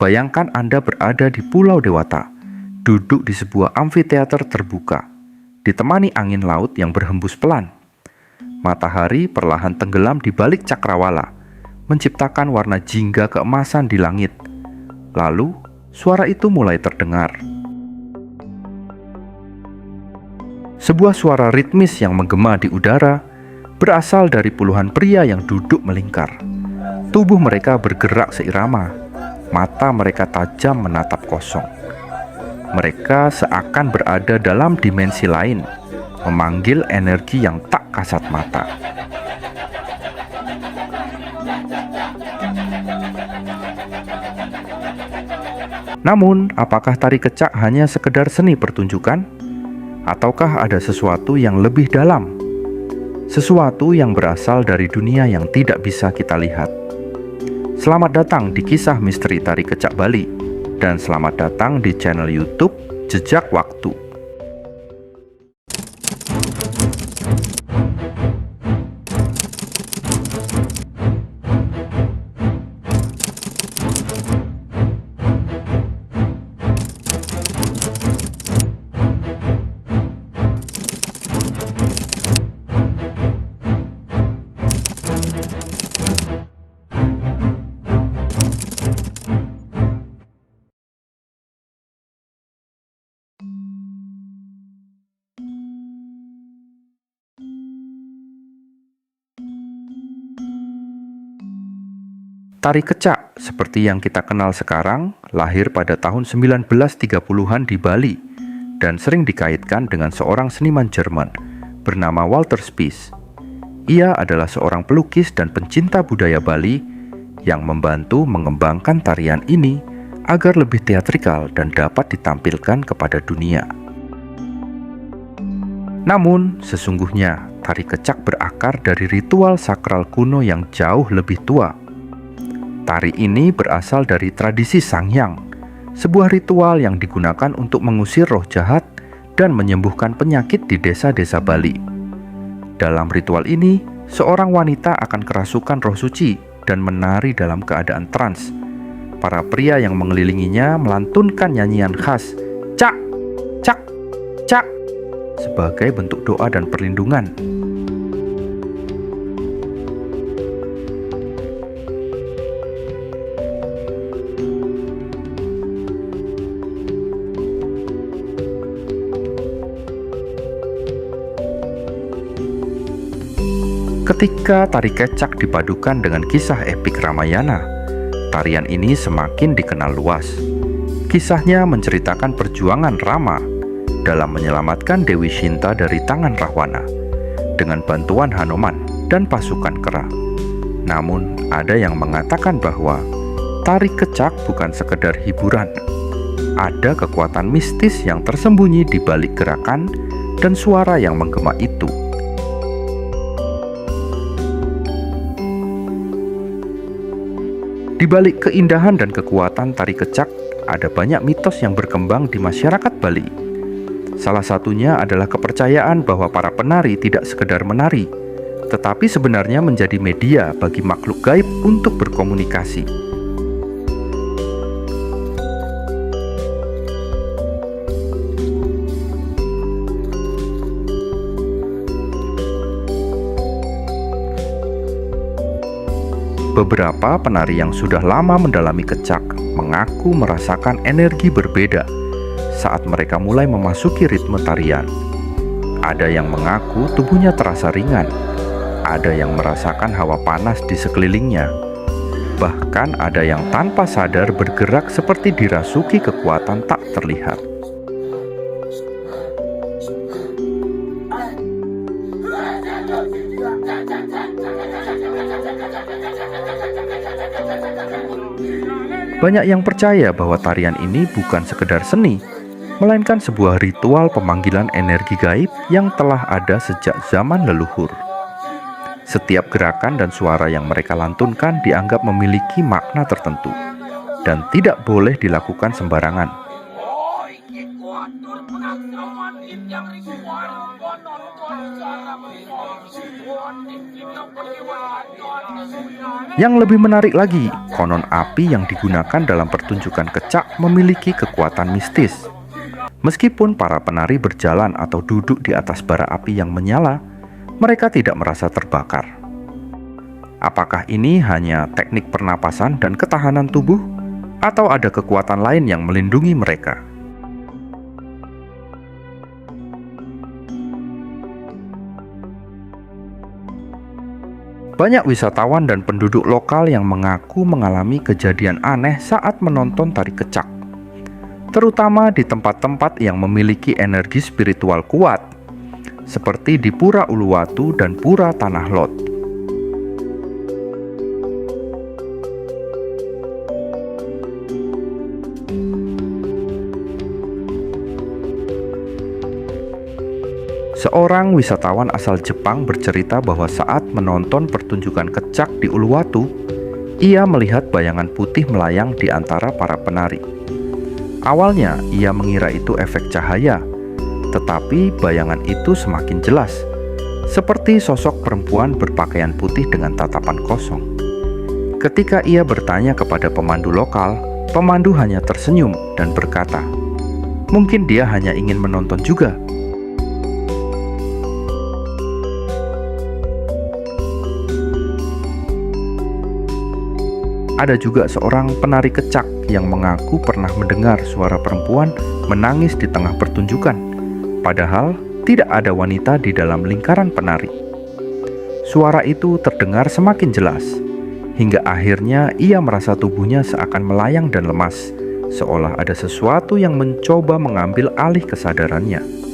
bayangkan Anda berada di Pulau Dewata, duduk di sebuah amfiteater terbuka, ditemani angin laut yang berhembus pelan. Matahari perlahan tenggelam di balik cakrawala, menciptakan warna jingga keemasan di langit. Lalu, suara itu mulai terdengar. Sebuah suara ritmis yang menggema di udara berasal dari puluhan pria yang duduk melingkar. Tubuh mereka bergerak seirama, mata mereka tajam menatap kosong. Mereka seakan berada dalam dimensi lain, memanggil energi yang tak kasat mata. Namun, apakah tari kecak hanya sekedar seni pertunjukan? Ataukah ada sesuatu yang lebih dalam? Sesuatu yang berasal dari dunia yang tidak bisa kita lihat. Selamat datang di kisah misteri tari kecak Bali, dan selamat datang di channel YouTube Jejak Waktu. Tari kecak seperti yang kita kenal sekarang lahir pada tahun 1930-an di Bali dan sering dikaitkan dengan seorang seniman Jerman bernama Walter Spies. Ia adalah seorang pelukis dan pencinta budaya Bali yang membantu mengembangkan tarian ini agar lebih teatrikal dan dapat ditampilkan kepada dunia. Namun, sesungguhnya tari kecak berakar dari ritual sakral kuno yang jauh lebih tua. Tari ini berasal dari tradisi Sanghyang, sebuah ritual yang digunakan untuk mengusir roh jahat dan menyembuhkan penyakit di desa-desa Bali. Dalam ritual ini, seorang wanita akan kerasukan roh suci dan menari dalam keadaan trans. Para pria yang mengelilinginya melantunkan nyanyian khas cak, cak, cak sebagai bentuk doa dan perlindungan. Ketika tari kecak dipadukan dengan kisah epik Ramayana, tarian ini semakin dikenal luas. Kisahnya menceritakan perjuangan Rama dalam menyelamatkan Dewi Sinta dari tangan Rahwana dengan bantuan Hanuman dan pasukan kera. Namun, ada yang mengatakan bahwa tari kecak bukan sekedar hiburan. Ada kekuatan mistis yang tersembunyi di balik gerakan dan suara yang menggema itu. Di balik keindahan dan kekuatan tari kecak, ada banyak mitos yang berkembang di masyarakat Bali. Salah satunya adalah kepercayaan bahwa para penari tidak sekedar menari, tetapi sebenarnya menjadi media bagi makhluk gaib untuk berkomunikasi. Beberapa penari yang sudah lama mendalami kecak mengaku merasakan energi berbeda saat mereka mulai memasuki ritme tarian. Ada yang mengaku tubuhnya terasa ringan, ada yang merasakan hawa panas di sekelilingnya, bahkan ada yang tanpa sadar bergerak seperti dirasuki kekuatan tak terlihat. Banyak yang percaya bahwa tarian ini bukan sekedar seni, melainkan sebuah ritual pemanggilan energi gaib yang telah ada sejak zaman leluhur. Setiap gerakan dan suara yang mereka lantunkan dianggap memiliki makna tertentu dan tidak boleh dilakukan sembarangan. Yang lebih menarik lagi, konon api yang digunakan dalam pertunjukan kecak memiliki kekuatan mistis. Meskipun para penari berjalan atau duduk di atas bara api yang menyala, mereka tidak merasa terbakar. Apakah ini hanya teknik pernapasan dan ketahanan tubuh, atau ada kekuatan lain yang melindungi mereka? Banyak wisatawan dan penduduk lokal yang mengaku mengalami kejadian aneh saat menonton tari kecak, terutama di tempat-tempat yang memiliki energi spiritual kuat, seperti di Pura Uluwatu dan Pura Tanah Lot. Seorang wisatawan asal Jepang bercerita bahwa saat menonton pertunjukan kecak di Uluwatu, ia melihat bayangan putih melayang di antara para penari. Awalnya ia mengira itu efek cahaya, tetapi bayangan itu semakin jelas, seperti sosok perempuan berpakaian putih dengan tatapan kosong. Ketika ia bertanya kepada pemandu lokal, pemandu hanya tersenyum dan berkata, "Mungkin dia hanya ingin menonton juga." Ada juga seorang penari kecak yang mengaku pernah mendengar suara perempuan menangis di tengah pertunjukan, padahal tidak ada wanita di dalam lingkaran penari. Suara itu terdengar semakin jelas, hingga akhirnya ia merasa tubuhnya seakan melayang dan lemas, seolah ada sesuatu yang mencoba mengambil alih kesadarannya.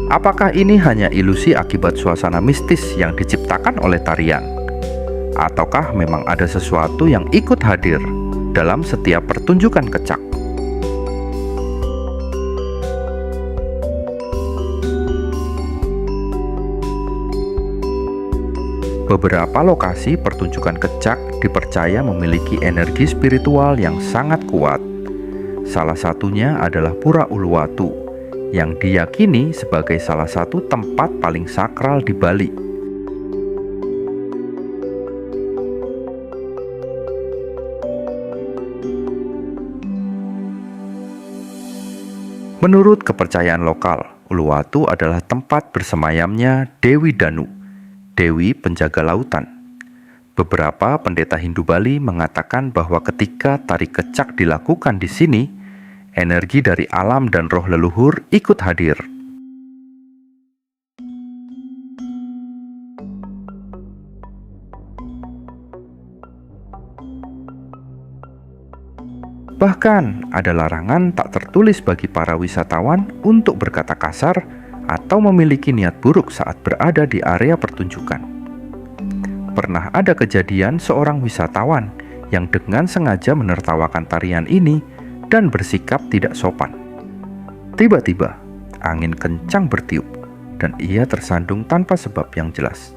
Apakah ini hanya ilusi akibat suasana mistis yang diciptakan oleh tarian? Ataukah memang ada sesuatu yang ikut hadir dalam setiap pertunjukan kecak? Beberapa lokasi pertunjukan kecak dipercaya memiliki energi spiritual yang sangat kuat. Salah satunya adalah Pura Uluwatu, yang diyakini sebagai salah satu tempat paling sakral di Bali. Menurut kepercayaan lokal, Uluwatu adalah tempat bersemayamnya Dewi Danu, Dewi penjaga lautan. Beberapa pendeta Hindu Bali mengatakan bahwa ketika tari kecak dilakukan di sini, energi dari alam dan roh leluhur ikut hadir. Bahkan ada larangan tak tertulis bagi para wisatawan untuk berkata kasar atau memiliki niat buruk saat berada di area pertunjukan. Pernah ada kejadian seorang wisatawan yang dengan sengaja menertawakan tarian ini dan bersikap tidak sopan. Tiba-tiba, angin kencang bertiup dan ia tersandung tanpa sebab yang jelas.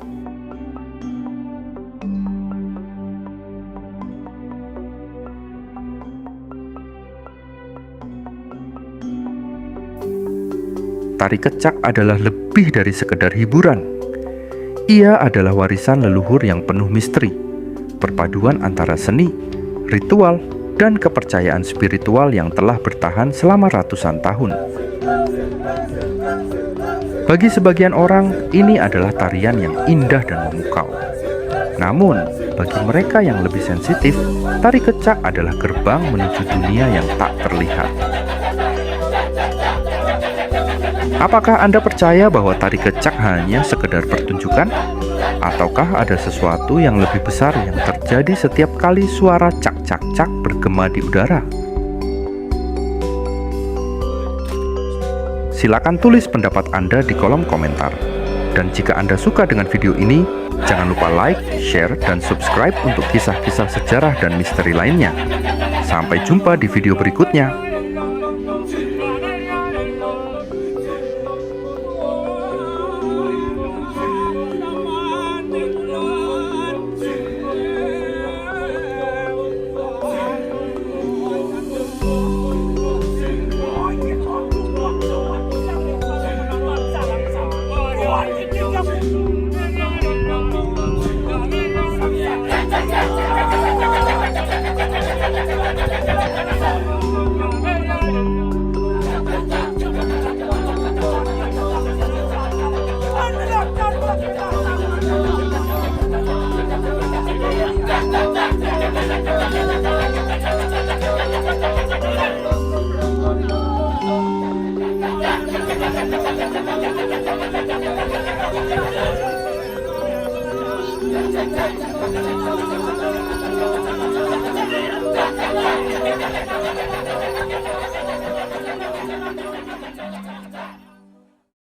Tari kecak adalah lebih dari sekedar hiburan. Ia adalah warisan leluhur yang penuh misteri, perpaduan antara seni, ritual, dan kepercayaan spiritual yang telah bertahan selama ratusan tahun. Bagi sebagian orang, ini adalah tarian yang indah dan memukau. Namun, bagi mereka yang lebih sensitif, tari kecak adalah gerbang menuju dunia yang tak terlihat. Apakah Anda percaya bahwa tari kecak hanya sekedar pertunjukan? Ataukah ada sesuatu yang lebih besar yang terjadi setiap kali suara cak-cak-cak bergema di udara? Silakan tulis pendapat Anda di kolom komentar. Dan jika Anda suka dengan video ini, jangan lupa like, share, dan subscribe untuk kisah-kisah sejarah dan misteri lainnya. Sampai jumpa di video berikutnya.